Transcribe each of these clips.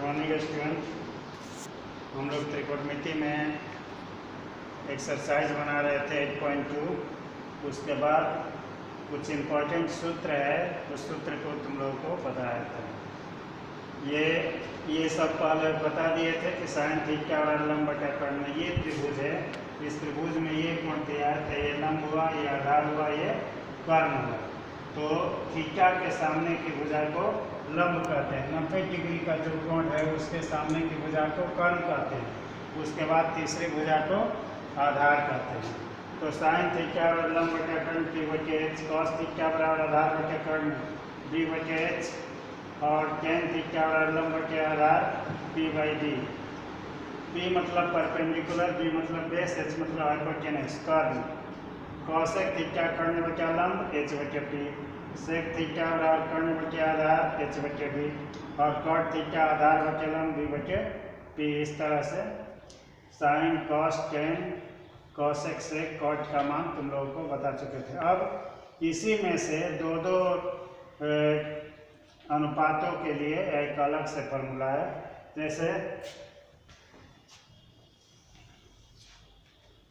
Morning student. हम लोग त्रिकोणमिति में एक्सरसाइज बना रहे थे 8.2। उसके बाद कुछ इम्पोर्टेंट सूत्र है, उस सूत्र को तुम लोगों को बताया था। ये सब पहले बता दिए थे कि साइन थीटा और लंब बटा कर्ण, ये त्रिभुज है। इस त्रिभुज में ये कोण तैयार था, ये लंब हुआ, ये आधार हुआ, ये कर्ण हुआ। तो थीटा के सामने की भुजा को लंब कहते हैं। 90 डिग्री का जो कोण है उसके सामने की भुजा को कर्ण कहते हैं। उसके बाद तीसरी भुजा को आधार कहते हैं। तो साइन थीटा और लंब बटा कर्ण टी बटे एच, कॉस थीटा बराबर आधार बटे कर्ण डी बटे एच, और टेन थीटा और लंब बटे आधार पी बाई डी। पी मतलब परपेंडिकुलर, डी मतलब बेस, एच मतलब हाइपोटेनस कर्ण। कॉसेक थीटा कर्ण बटे लंब एच बटे पी, सेक थीटा बराबर कर्ण बटे आधार एच बटे बी, और कॉट थीटा आधार बटे लंब बी बटे पी। इस तरह से sine cos tan cosec sec cot का मान तुम लोगों को बता चुके थे। अब इसी में से दो अनुपातों के लिए एक अलग से फॉर्मूला है। जैसे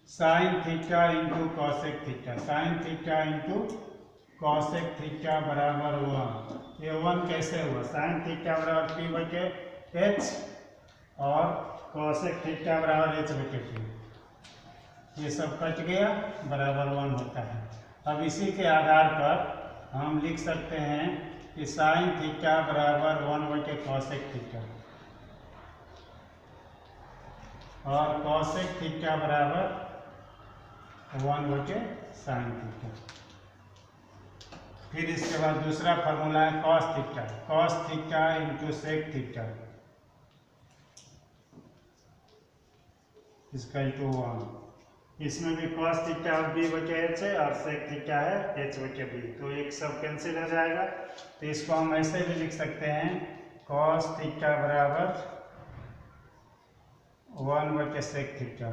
sine theta into cosec theta, sine theta into cosec theta बराबर 1। ये 1 कैसे हुआ? साइन थीटा बराबर पी बटे एच और कॉसेक थीटा बराबर एच बटे पी, ये सब कट गया, बराबर 1 होता है। अब इसी के आधार पर हम लिख सकते हैं कि साइन थीटा बराबर 1 बटे कॉसेक थीटा और कॉसेक थीटा बराबर 1 बटे साइन थीटा। फिर इसके बाद दूसरा फॉर्मूला है cos theta, cos theta into sec theta equal to 1। इसमें भी कॉस थीटा बी बटे एच है और सेक थीटा है एच बटे बी, तो एक सब कैंसिल हो जाएगा। तो इसको हम ऐसे भी लिख सकते हैं कॉस थीटा बराबर 1 बटे सेक थीटा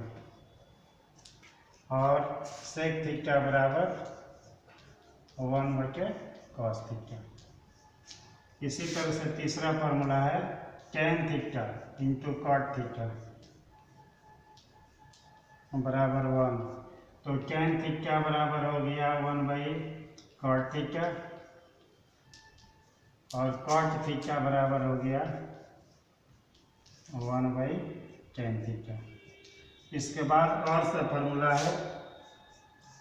और सेक थीटा बराबर 1 बटे कॉस थीटा। इसी तरह से तीसरा फॉर्मूला है tan theta into cot theta बराबर 1। तो टेन थीटा बराबर हो गया 1 बाई कॉट थीटा और कॉट थीटा बराबर हो गया 1 बाई टेन थीटा। इसके बाद और सा फॉर्मूला है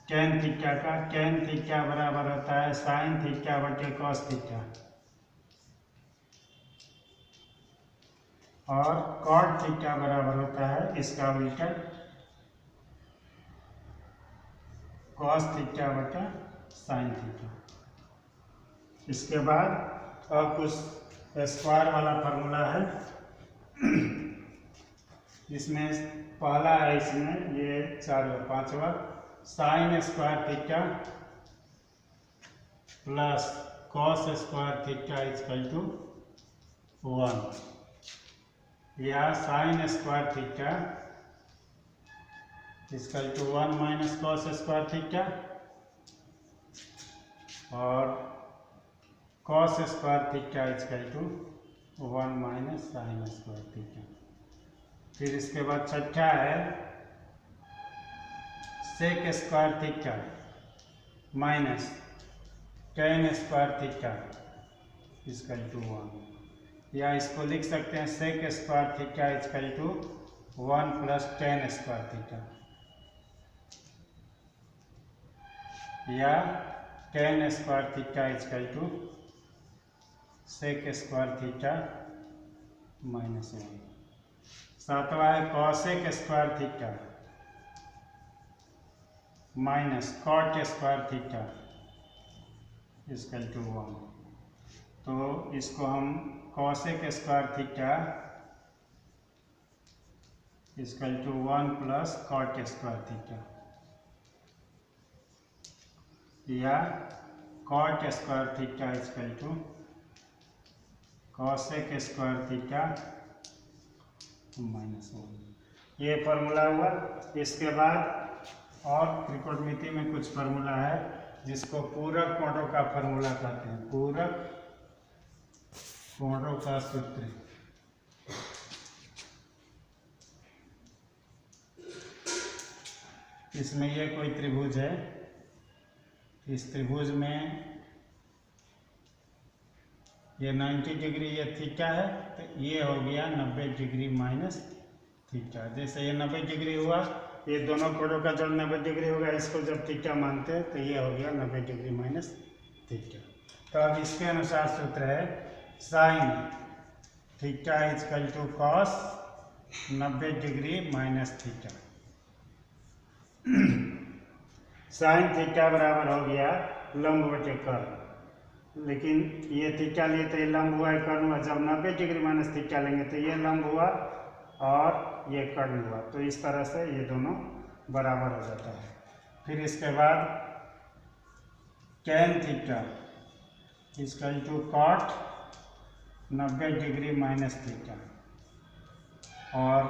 टेन थीटा का, टेन थीटा बराबर होता है साइन थीटा बटे कॉस थीटा और कॉट थीटा बराबर होता है इसका उल्टा कॉस थीटा बटा साइन थीटा। इसके बाद और कुछ स्क्वायर वाला फॉर्मूला है। इसमें पहला है, इसमें ये 5वां sine square theta plus cos square theta equal to 1, या sine square theta equal to 1 minus cos square theta और cos square theta equal to 1 minus sine square theta. फिर इसके बाद छठा है sec square theta minus tan square theta equal to 1, या इसको लिख सकते हैं sec square theta equal to 1 plus tan square theta, या tan square theta equal to sec square theta minus 1। सातवां है cosec square theta minus cot square theta equal to 1। तो इसको हम cosec square theta equal to 1 plus cot square theta, या cot square theta equal to cosec square theta minus 1। ये formula हुआ। इसके बाद और त्रिकोणमिति में कुछ फार्मूला है जिसको पूरक कोणों का फार्मूला कहते हैं, पूरक कोणों का सूत्र। इसमें ये कोई त्रिभुज है, इस त्रिभुज में ये 90 डिग्री ये थीटा है, तो ये हो गया 90 डिग्री माइनस थीटा। जैसे ये 90 डिग्री हुआ, ये दोनों कोणों का जब 90 डिग्री होगा, इसको जब थीटा मानते हैं तो ये हो गया 90 डिग्री माइनस थीटा। तो अब इसके अनुसार सूत्र है sine theta equal to cos 90 degree minus theta. Sine theta बराबर हो गया लंब बटे कर्ण, लेकिन ये थीटा लिए तो ये लंब हुआ, कर्ण हुआ। जब 90 डिग्री माइनस थीटा लेंगे तो ये लंब हुआ और ये कर्ण हुआ। तो इस तरह से ये दोनों बराबर हो जाता है। फिर इसके बाद tan theta equal to cot 90 degree minus theta, और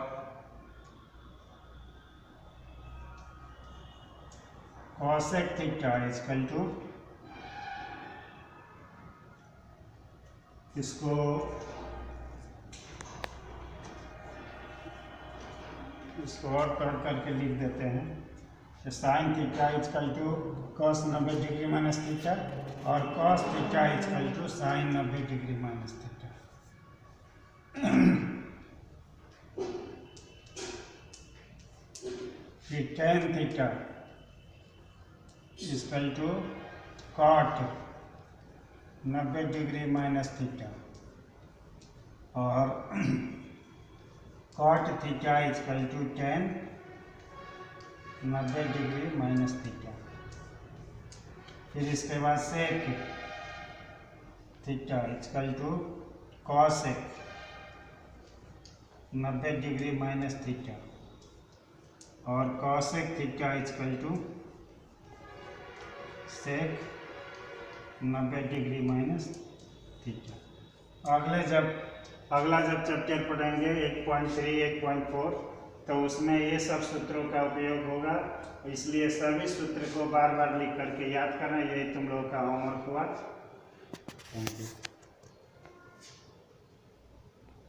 कॉसेक थीटा इजकल टू, इसको और कट करके लिख देते हैं। तो sine theta equal to cos 90 degree minus theta, और cos theta equal to sine 90 degree minus theta. फिर tan theta equal to cot 90 degree minus theta, और cot theta equal to tan 90 degree minus theta. फिर इसके बाद sec theta equal to cosec 90 degree minus theta, और cosec theta equal to sec 90 degree minus theta. अगला जब chapter पढ़ेंगे 1.3 1.4, तो उसमें ये सब सूत्रों का उपयोग होगा। इसलिए सभी सूत्र को बार बार लिख करके याद करना, यही तुम लोगों का होमवर्क हुआ। Thank you.